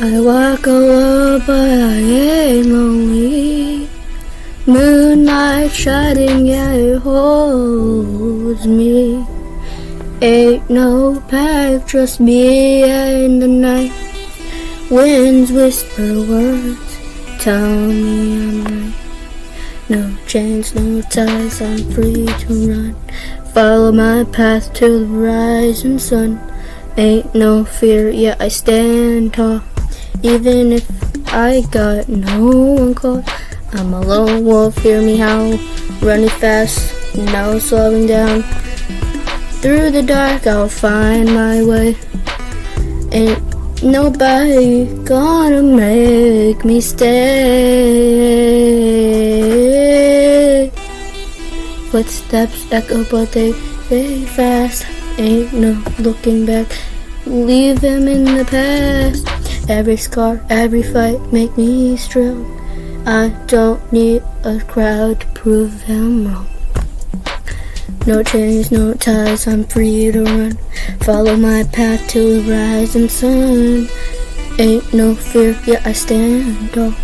I walk alone, but I ain't lonely. Moonlight shining, yeah, it holds me. Ain't no path, just me and the night. Winds whisper words, tell me I'm right. No chains, no ties, I'm free to run. Follow my path to the rising sun. Ain't no fear, yeah, I stand tall. Even if I got no one close, I'm a lone wolf, hear me howl. Running fast, now slowing down. Through the dark, I'll find my way. Ain't nobody gonna make me stay. Footsteps echo, but they fade fast. Ain't no looking back, leave them in the past. Every scar, every fight make me strong. I don't need a crowd to prove them wrong. No chains, no ties, I'm free to run. Follow my path to the rising sun. Ain't no fear, yeah, I stand tall.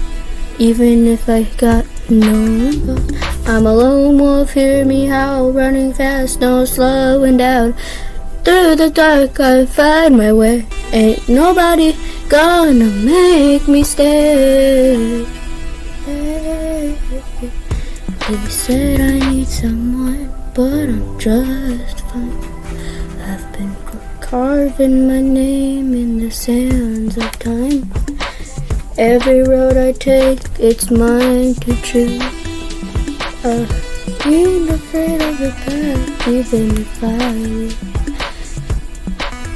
Even if I got no one. I'm a lone wolf, hear me howl. Running fast, no slowing down. Through the dark, I find my way. Ain't nobody gonna make me stay. They said I need someone, but I'm just fine. I've been carving my name in the sands of time. Every road I take, it's mine to choose. I ain't afraid of the path, even if I lose.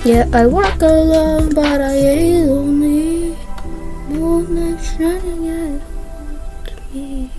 Yeah, I walk alone, but I ain't lonely. Moonlight shining, yeah, it holds me.